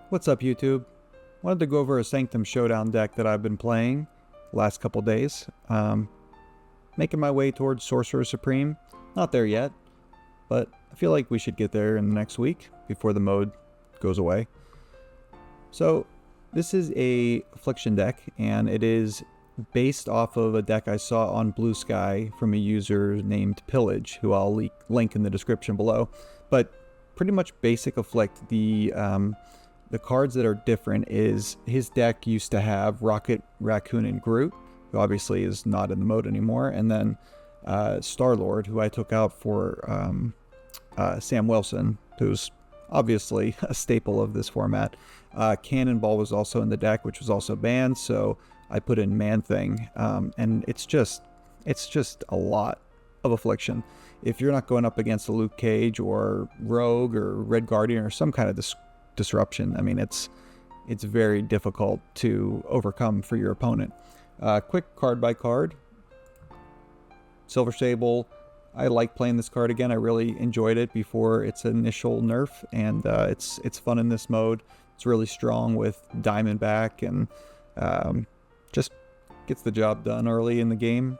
What's up, YouTube? Wanted to go over a Sanctum Showdown deck that I've been playing the last couple days. Making my way towards Sorcerer Supreme. Not there yet, but I feel like we should get there in the next week before the mode goes away. So this is a Affliction deck, and it is based off of a deck I saw on Blue Sky from a user named Pillage, who I'll link in the description below. But pretty much basic Afflict. The cards that are different is his deck used to have Rocket, Raccoon, and Groot, who obviously is not in the mode anymore, and then Star-Lord, who I took out for Sam Wilson, who's obviously a staple of this format. Cannonball was also in the deck, which was also banned, so I put in Man-Thing, and it's just a lot of Affliction. If you're not going up against a Luke Cage or Rogue or Red Guardian or some kind of disruption, I mean, it's very difficult to overcome for your opponent. Quick card by card. Silver Sable. I like playing this card again. I really enjoyed it before its initial nerf, and it's fun in this mode. It's really strong with Diamondback, and just gets the job done early in the game.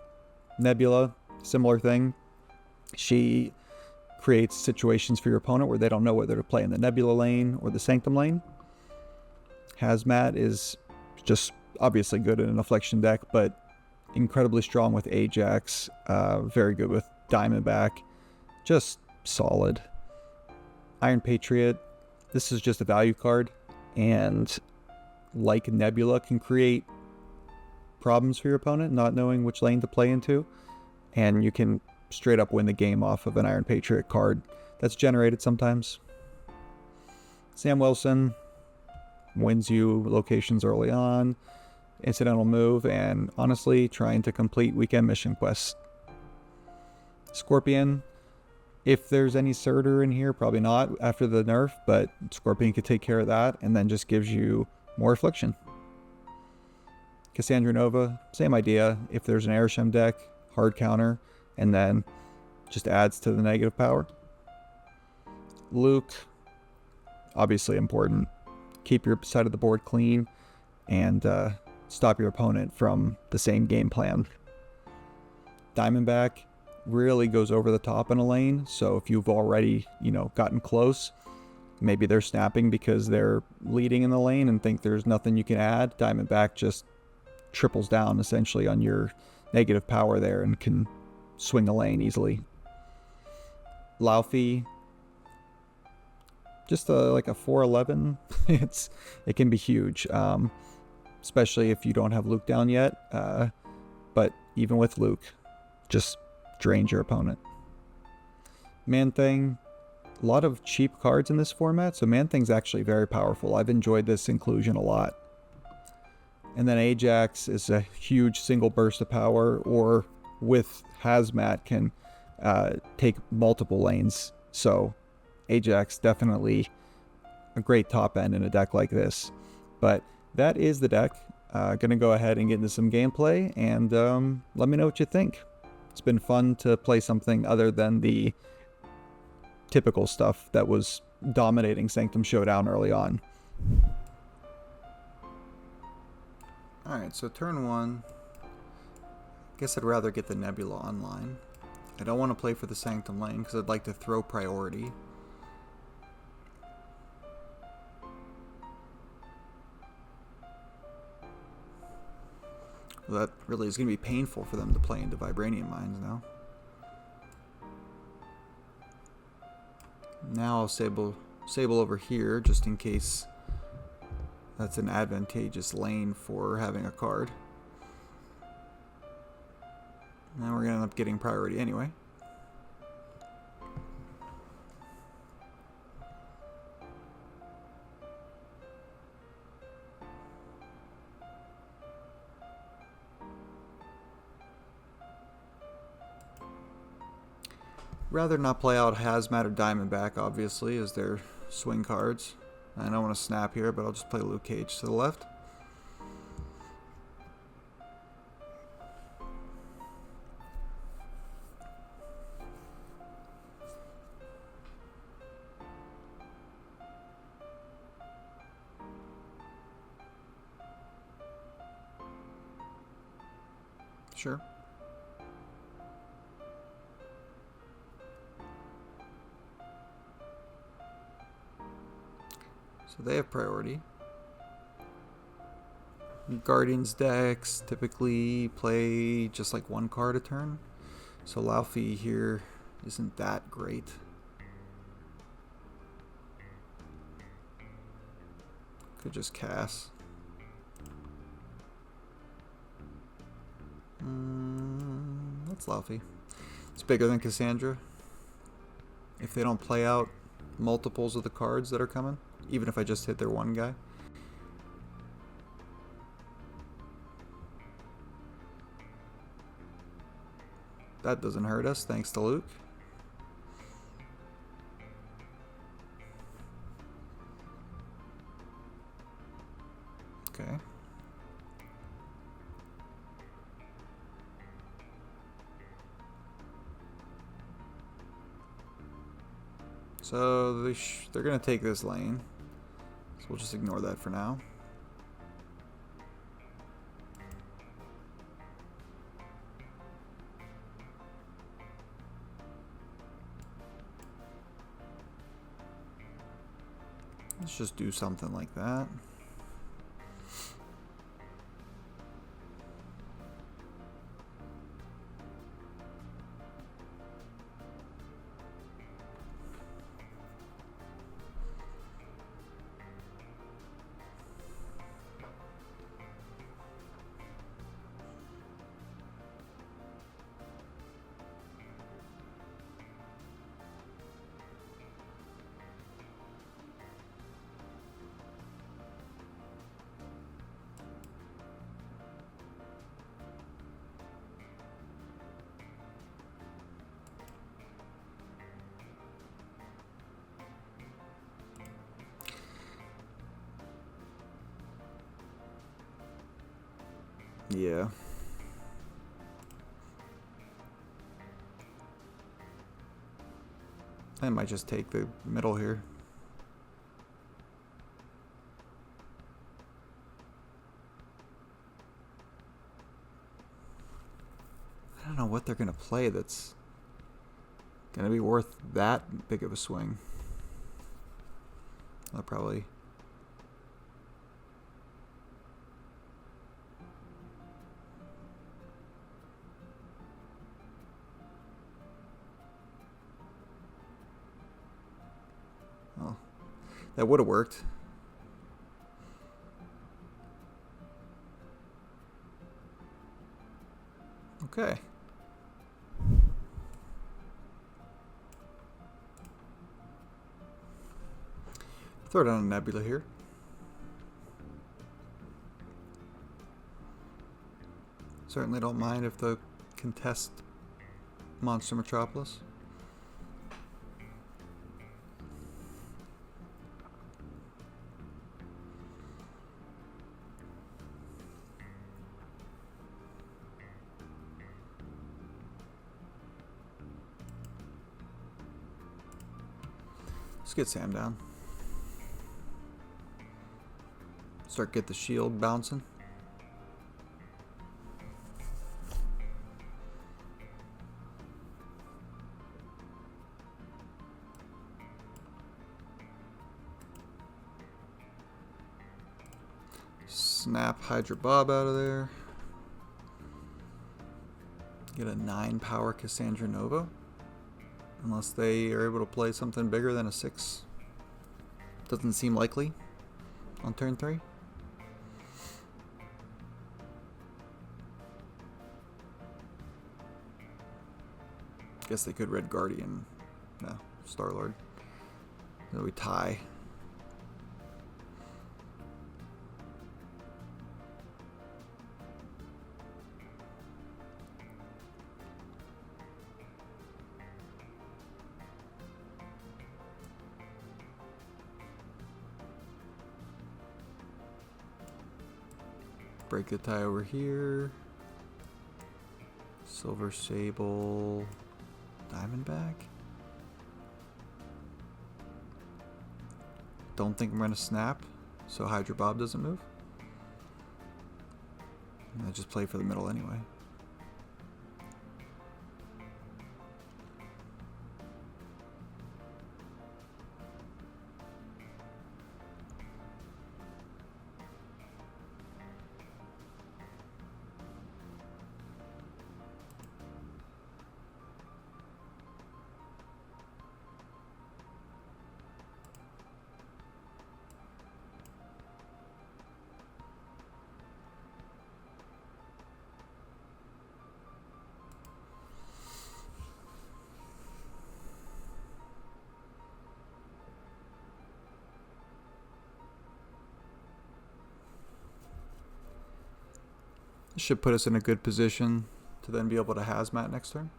Nebula, similar thing. She creates situations for your opponent where they don't know whether to play in the Nebula lane or the Sanctum lane. Hazmat is just obviously good in an Affliction deck, but incredibly strong with Ajax, very good with Diamondback, just solid. Iron Patriot, this is just a value card, and like Nebula, can create problems for your opponent, not knowing which lane to play into, and you can straight up win the game off of an Iron Patriot card that's generated sometimes. Sam Wilson wins you locations early on, incidental move, and honestly trying to complete weekend mission quests. Scorpion, if there's any Surtur in here, probably not after the nerf, but Scorpion could take care of that and then just gives you more Affliction. Cassandra Nova, same idea. If there's an Airsham deck, hard counter, and then just adds to the negative power. Luke, obviously important. Keep your side of the board clean and stop your opponent from the same game plan. Diamondback really goes over the top in a lane, so if you've already, gotten close, maybe they're snapping because they're leading in the lane and think there's nothing you can add. Diamondback just triples down essentially on your negative power there and can swing a lane easily. Laufey, just like a 4/11. It can be huge, especially if you don't have Luke down yet. But even with Luke, just drains your opponent. Man-Thing, a lot of cheap cards in this format, so Man-Thing's actually very powerful. I've enjoyed this inclusion a lot. And then Ajax is a huge single burst of power, or with Hazmat can take multiple lanes. So Ajax definitely a great top end in a deck like this. But that is the deck. Gonna go ahead and get into some gameplay, and let me know what you think. It's been fun to play something other than the typical stuff that was dominating Sanctum Showdown early on. Alright, so turn one. Guess I'd rather get the Nebula online. I don't want to play for the Sanctum lane because I'd like to throw priority. Well, that really is going to be painful for them to play into Vibranium Mines now. Now I'll sable over here just in case that's an advantageous lane for having a card. Now we're going to end up getting priority anyway. Rather not play out Hazmat or Diamondback, obviously, as their swing cards. I don't want to snap here, but I'll just play Luke Cage to the left. Sure. So they have priority. Guardians decks typically play just like one card a turn. So Laufey here isn't that great. Could just cast. That's Laufey. It's bigger than Cassandra. If they don't play out multiples of the cards that are coming, even if I just hit their one guy. That doesn't hurt us, thanks to Luke. Okay. So they're going to take this lane. So we'll just ignore that for now. Let's just do something like that. Yeah. I might just take the middle here. I don't know what they're going to play that's going to be worth that big of a swing. I'll probably... Oh, that would have worked. Okay. Throw down a nebula here. Certainly don't mind if the contest Monster Metropolis. Let's get Sam down. Get the shield bouncing. Snap Hydra Bob out of there. Get a 9 power Cassandra Nova. Unless they are able to play something bigger than a 6. Doesn't seem likely on turn 3. Guess they could Red Guardian. No, Star-Lord. Then we tie. Break the tie over here. Silver Sable. Diamondback. Don't think I'm going to snap, so Hydra Bob doesn't move. And I just play for the middle anyway. This should put us in a good position to then be able to hazmat next turn.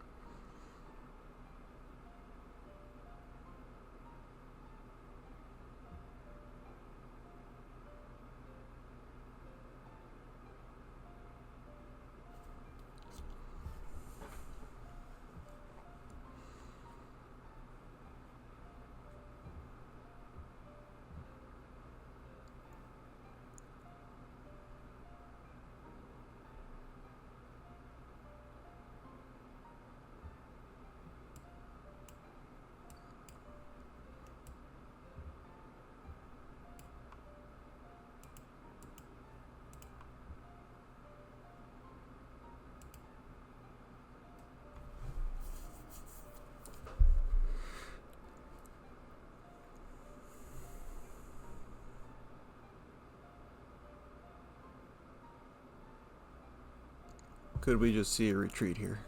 Could we just see a retreat here?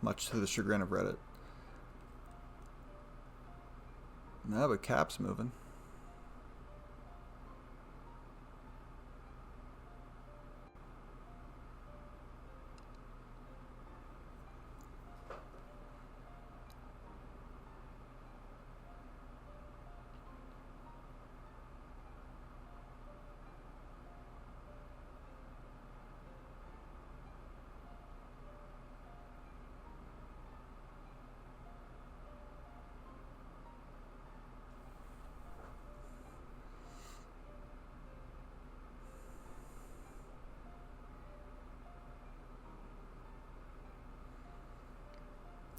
Much to the chagrin of Reddit. No, but Cap's moving.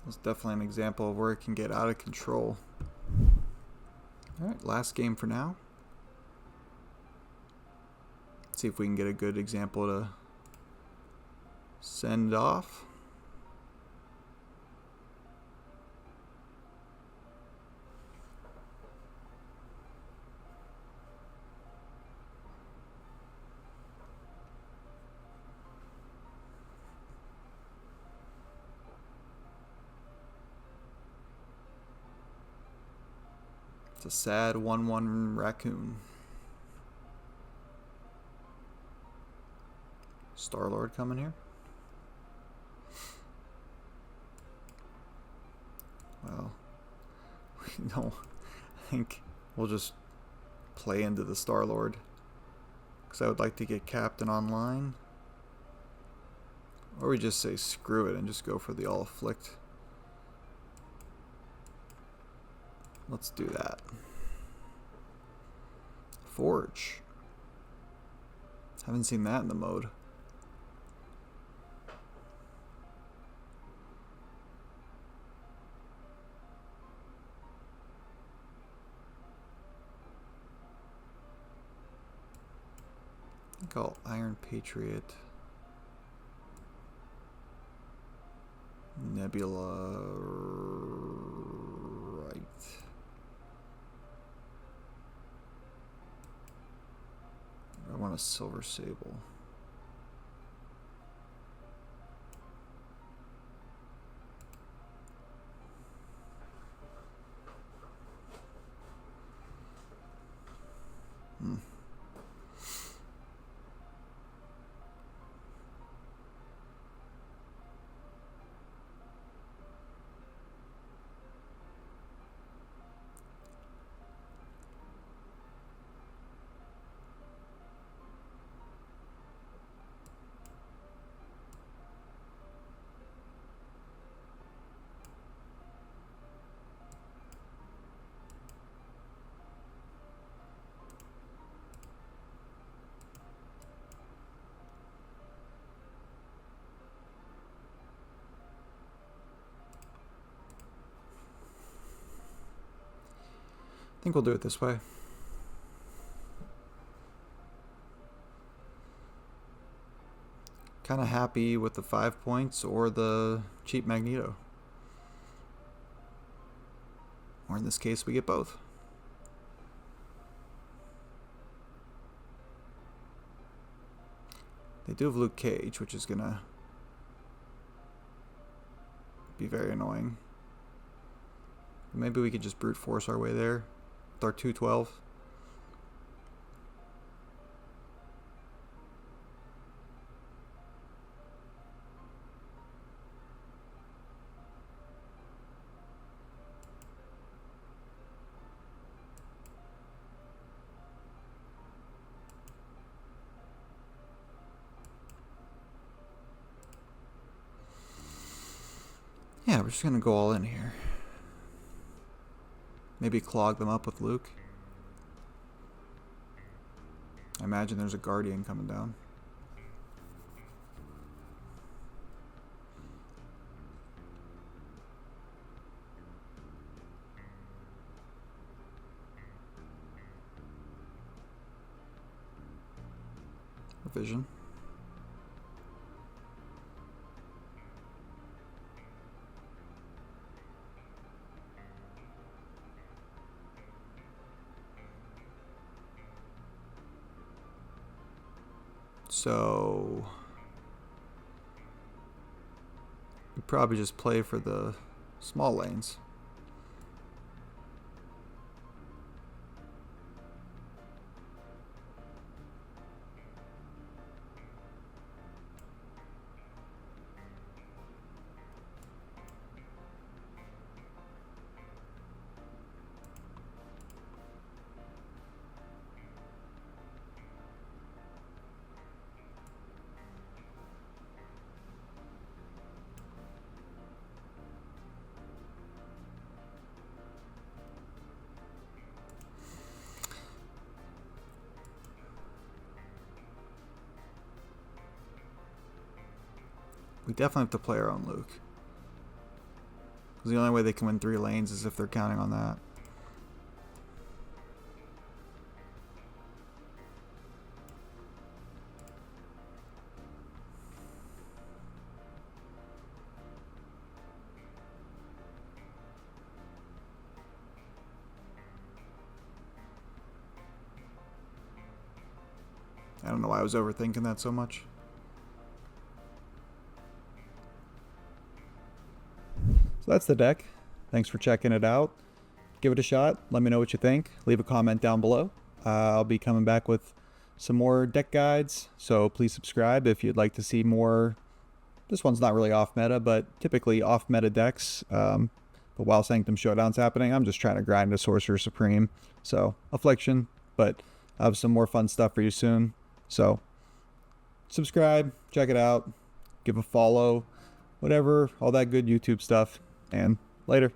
It's definitely an example of where it can get out of control. Alright, last game for now. See if we can get a good example to send off. It's a sad 1/1 raccoon. Star-Lord coming here. Well, we don't. I think we'll just play into the Star-Lord, because I would like to get Captain online. Or we just say screw it and just go for the all afflict. Let's do that. Forge. Haven't seen that in the mode. I think I'll Iron Patriot. Nebula. Right. I want a Silver Sable. I think we'll do it this way. Kind of happy with the 5 points or the cheap Magneto. Or in this case, we get both. They do have Luke Cage, which is gonna be very annoying. Maybe we could just brute force our way there with our 212. Yeah, we're just going to go all in here. Maybe clog them up with Luke. I imagine there's a Guardian coming down. Vision. So we probably just play for the small lanes. We definitely have to play our own Luke. Because the only way they can win 3 lanes is if they're counting on that. I don't know why I was overthinking that so much. So that's the deck. Thanks for checking it out. Give it a shot. Let me know what you think. Leave a comment down below. I'll be coming back with some more deck guides, so please subscribe if you'd like to see more. This one's not really off meta, but typically off meta decks. But while Sanctum Showdown's happening, I'm just trying to grind a Sorcerer Supreme. So Affliction, but I'll have some more fun stuff for you soon. So subscribe, check it out, give a follow, whatever, all that good YouTube stuff. And later.